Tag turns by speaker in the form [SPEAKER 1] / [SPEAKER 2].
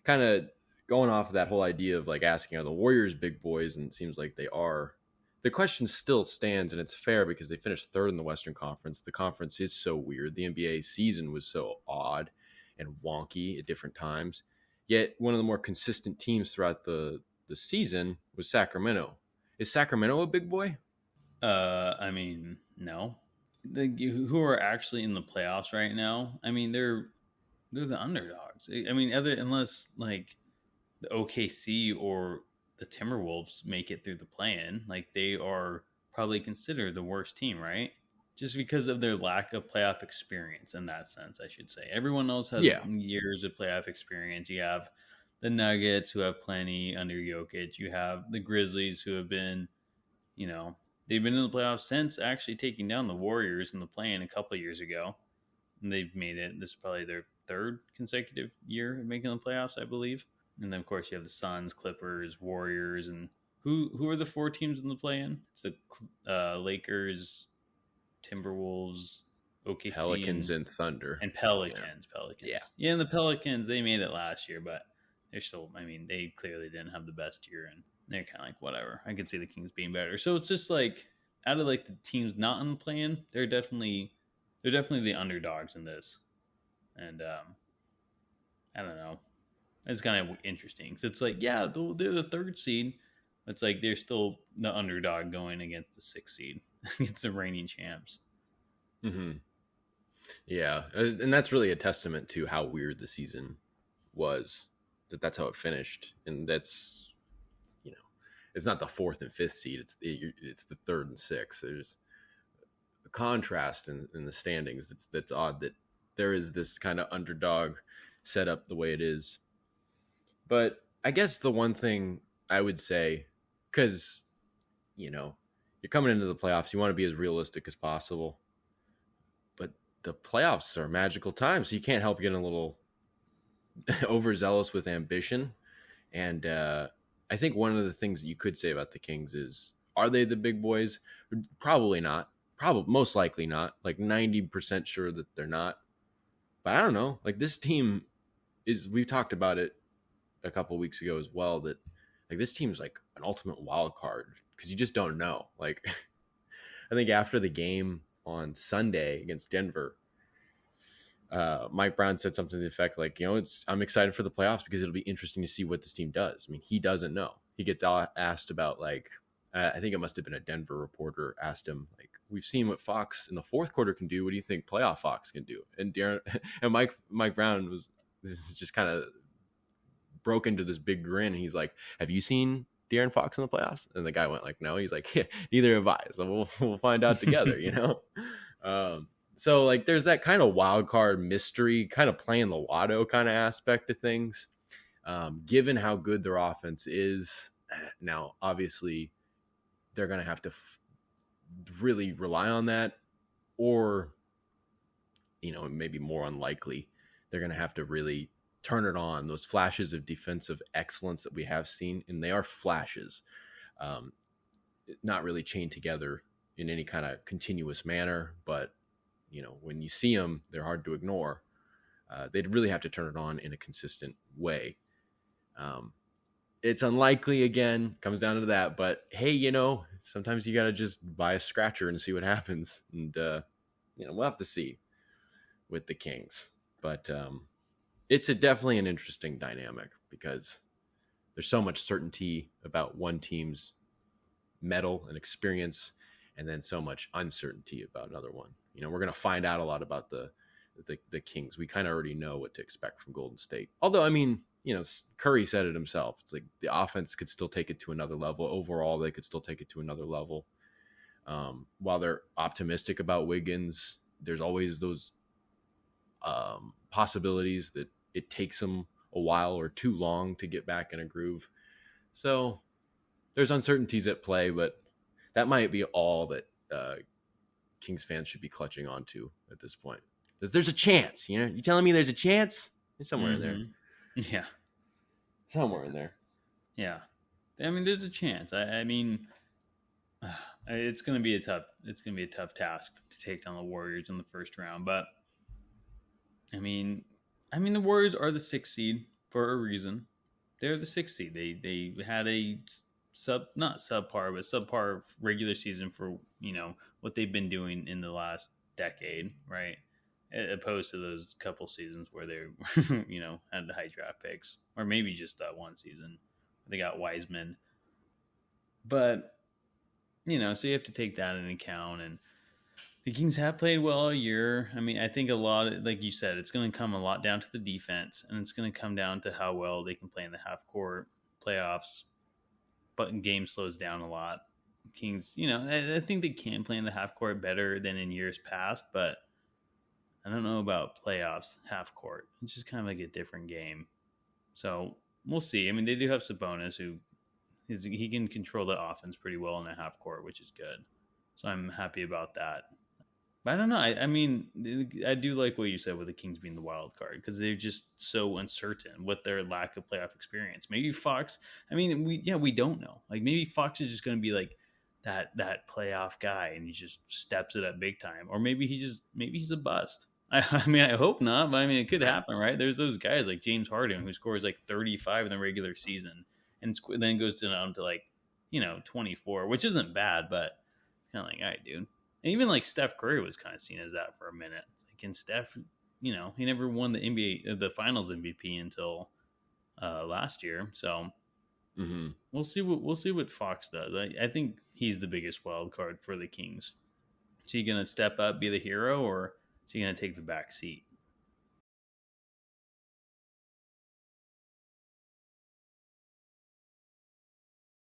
[SPEAKER 1] kind of going off of that whole idea of like asking, are the Warriors big boys? And it seems like they are. The question still stands, and it's fair because they finished third in the Western Conference. The conference is so weird. The NBA season was so odd and wonky at different times. Yet one of the more consistent teams throughout the season was Sacramento. Is Sacramento a big boy?
[SPEAKER 2] I mean, no. Who are actually in the playoffs right now? I mean, they're the underdogs. I mean, other unless like the OKC or the Timberwolves make it through the play-in, like they are probably considered the worst team, right? Just because of their lack of playoff experience in that sense, I should say. Everyone else has
[SPEAKER 1] Yeah.
[SPEAKER 2] years of playoff experience. You have the Nuggets who have plenty under Jokic. You have the Grizzlies who have been, you know, they've been in the playoffs since actually taking down the Warriors in the play-in a couple of years ago. And they've made it. This is probably their third consecutive year of making the playoffs, I believe. And then of course you have the Suns, Clippers, Warriors, and who are the four teams in the play-in? It's the Lakers, Timberwolves, OKC,
[SPEAKER 1] Pelicans and Thunder.
[SPEAKER 2] and
[SPEAKER 1] Yeah.
[SPEAKER 2] Pelicans.
[SPEAKER 1] Yeah.
[SPEAKER 2] Pelicans. Yeah, and the Pelicans they made it last year, but they're still. I mean, they clearly didn't have the best year, and they're kind of like whatever. I could see the Kings being better. So it's just like out of like the teams not in the play-in, they're definitely the underdogs in this, and I don't know. It's kind of interesting. It's like, yeah, they're the third seed. It's like they're still the underdog going against the sixth seed, against the reigning champs.
[SPEAKER 1] Hmm. Yeah. And that's really a testament to how weird the season was, that's how it finished. And that's, you know, it's not the fourth and fifth seed. It's the third and sixth. There's a contrast in the standings. That's odd that there is this kind of underdog set up the way it is. But I guess the one thing I would say, because, you know, you're coming into the playoffs, you want to be as realistic as possible. But the playoffs are a magical time, so you can't help getting a little overzealous with ambition. And I think one of the things that you could say about the Kings is, are they the big boys? Probably not. Probably most likely not. Like 90% sure that they're not. But I don't know. Like this team is. We talked about it a couple weeks ago as well. That like this team's like an ultimate wild card because you just don't know. Like I think after the game on Sunday against Denver, Mike Brown said something to the effect like, you know, I'm excited for the playoffs because it'll be interesting to see what this team does. I mean, he doesn't know. He gets asked about like, I think it must have been a Denver reporter asked him like, we've seen what Fox in the fourth quarter can do. What do you think playoff Fox can do? And Darren and Mike Brown was this is just kind of broke into this big grin. And he's like, have you seen De'Aaron Fox in the playoffs? And the guy went like, no. He's like, yeah, neither have I. So we'll find out together, you know? So like there's that kind of wild card mystery, kind of playing the lotto kind of aspect of things. Given how good their offense is now, obviously they're going to have to really rely on that, or you know, maybe more unlikely, they're going to have to really turn it on. Those flashes of defensive excellence that we have seen, and they are flashes, um, not really chained together in any kind of continuous manner, but you know, when you see them, they're hard to ignore. They'd really have to turn it on in a consistent way. It's unlikely, again, comes down to that. But hey, you know, sometimes you got to just buy a scratcher and see what happens. And, you know, we'll have to see with the Kings. But it's definitely an interesting dynamic because there's so much certainty about one team's mettle and experience, and then so much uncertainty about another one. You know, we're going to find out a lot about the Kings. We kind of already know what to expect from Golden State. Although, I mean, you know, Curry said it himself. It's like the offense could still take it to another level. Overall, they could still take it to another level. While they're optimistic about Wiggins, there's always those possibilities that it takes them a while or too long to get back in a groove. So there's uncertainties at play, but that might be all that Kings fans should be clutching onto at this point. There's a chance, you know. You telling me there's a chance? It's somewhere in there.
[SPEAKER 2] Yeah,
[SPEAKER 1] Somewhere in there.
[SPEAKER 2] yeah. I mean, there's a chance. I mean, it's gonna be a tough task to take down the Warriors in the first round. But I mean, the Warriors are the sixth seed for a reason. They're the sixth seed. They had a not subpar, but subpar regular season for what they've been doing in the last decade, right? Opposed to those couple seasons where they had the high draft picks, or maybe just that one season they got Wiseman. But so you have to take that into account. And the Kings have played well all year. I mean, I think a lot, like you said, it's going to come a lot down to the defense, and it's going to come down to how well they can play in the half court playoffs. But game slows down a lot. Kings, I think they can play in the half court better than in years past, but I don't know about playoffs half court. It's just kind of like a different game. So we'll see. I mean, they do have Sabonis, he can control the offense pretty well in the half court, which is good. So I'm happy about that. But I don't know. I mean, I do like what you said with the Kings being the wild card because they're just so uncertain with their lack of playoff experience. Maybe Fox. I mean, we don't know. Like maybe Fox is just going to be like that playoff guy, and he just steps it up big time. Or maybe he's a bust. I mean, I hope not, but I mean, it could happen, right? There's those guys like James Harden who scores like 35 in the regular season, and then goes down to like 24, which isn't bad, but kind of like, all right, dude. And even like Steph Curry was kind of seen as that for a minute. It's like, and Steph, he never won the NBA, the Finals MVP until last year. So we'll see what Fox does. I think he's the biggest wild card for the Kings. Is he going to step up, be the hero, or is he going to take the back seat?